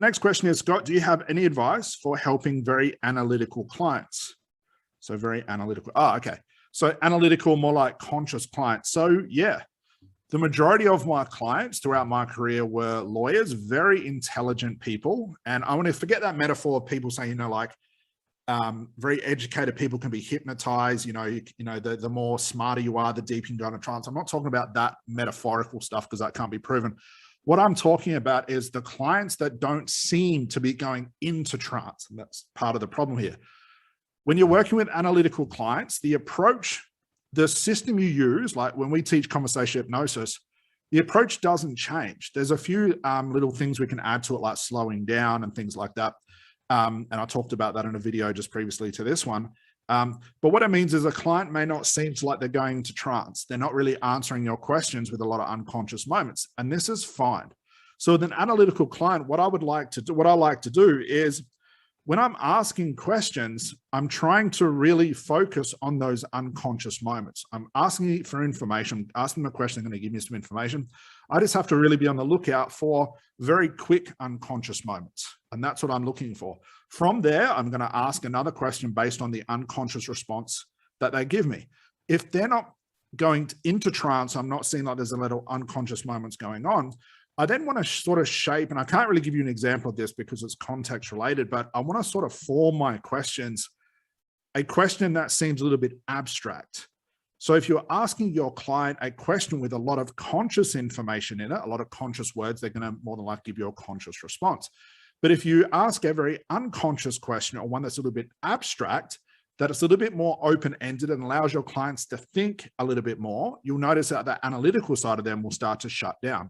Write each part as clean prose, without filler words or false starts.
Next question is, Scott, do you have any advice for helping very analytical clients? So very analytical. Oh, okay. So analytical, more like conscious clients. So yeah, the majority of my clients throughout my career were lawyers, very intelligent people. And I want to forget that metaphor of people saying, like very educated people can be hypnotized. The more smarter you are, the deeper you can go into trance. I'm not talking about that metaphorical stuff because that can't be proven. What I'm talking about is the clients that don't seem to be going into trance. And that's part of the problem here. When you're working with analytical clients, the approach, the system you use, like when we teach conversational hypnosis, the approach doesn't change. There's a few little things we can add to it, like slowing down and things like that. And I talked about that in a video just previously to this one. But what it means is a client may not seem like they're going into trance. They're not really answering your questions with a lot of unconscious moments. And this is fine. So with an analytical client, what I like to do is when I'm asking questions, I'm trying to really focus on those unconscious moments. I'm asking for information, asking the question, they're going to give me some information. I just have to really be on the lookout for very quick unconscious moments. And that's what I'm looking for. From there, I'm going to ask another question based on the unconscious response that they give me. If they're not going into trance, I'm not seeing like there's a little unconscious moments going on. I then want to sort of shape, and I can't really give you an example of this because it's context related, but I want to sort of form my questions, a question that seems a little bit abstract. So if you're asking your client a question with a lot of conscious information in it, a lot of conscious words, they're going to more than likely give you a conscious response. But if you ask a very unconscious question or one that's a little bit abstract, that it's a little bit more open-ended and allows your clients to think a little bit more, you'll notice that the analytical side of them will start to shut down.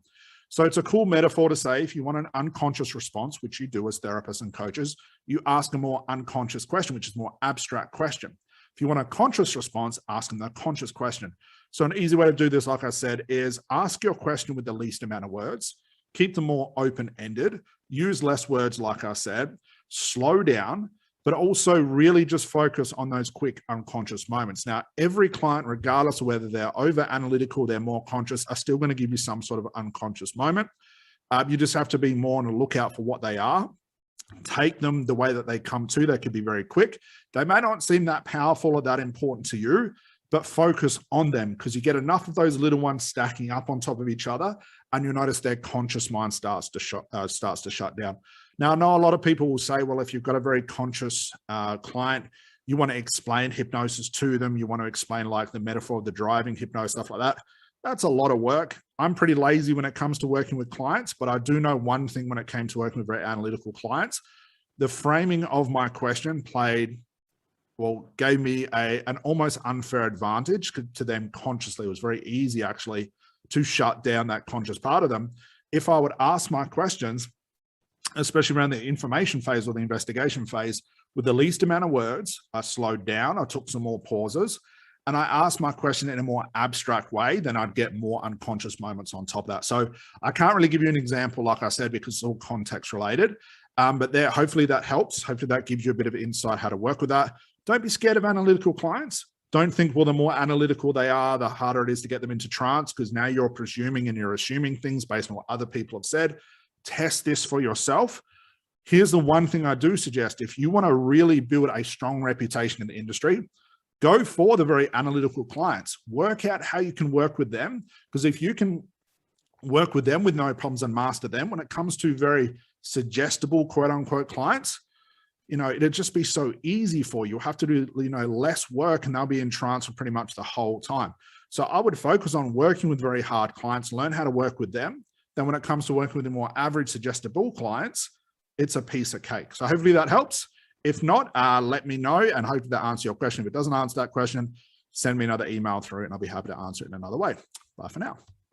So it's a cool metaphor to say, if you want an unconscious response, which you do as therapists and coaches, you ask a more unconscious question, which is a more abstract question. If you want a conscious response, ask them the conscious question. So an easy way to do this, like I said, is ask your question with the least amount of words, keep them more open-ended, use less words, like I said, slow down, but also really just focus on those quick unconscious moments. Now, every client, regardless of whether they're over analytical, they're more conscious, are still going to give you some sort of unconscious moment. You just have to be more on the lookout for what they are. Take them the way that they come to. They could be very quick. They may not seem that powerful or that important to you, but focus on them because you get enough of those little ones stacking up on top of each other and you'll notice their conscious mind starts to shut down. Now, I know a lot of people will say, well, if you've got a very conscious client, you want to explain hypnosis to them. You want to explain like the metaphor of the driving hypnosis, stuff like that. That's a lot of work. I'm pretty lazy when it comes to working with clients, but I do know one thing when it came to working with very analytical clients. The framing of my question gave me an almost unfair advantage to them consciously. It was very easy actually to shut down that conscious part of them. If I would ask my questions, especially around the information phase or the investigation phase, with the least amount of words, I slowed down, I took some more pauses, and I asked my question in a more abstract way, then I'd get more unconscious moments on top of that. So I can't really give you an example, like I said, because it's all context related, but hopefully that helps. Hopefully that gives you a bit of insight how to work with that. Don't be scared of analytical clients. Don't think, well, the more analytical they are, the harder it is to get them into trance, because now you're presuming and you're assuming things based on what other people have said. Test this for yourself. Here's the one thing I do suggest. If you want to really build a strong reputation in the industry, go for the very analytical clients. Work out how you can work with them, because if you can work with them with no problems and master them, when it comes to very suggestible, quote unquote, clients, it'd just be so easy for you. You'll have to do, less work and they'll be in trance for pretty much the whole time. So I would focus on working with very hard clients, learn how to work with them. Then when it comes to working with the more average suggestible clients, it's a piece of cake. So hopefully that helps. If not, let me know and hopefully that answers your question. If it doesn't answer that question, send me another email through and I'll be happy to answer it in another way. Bye for now.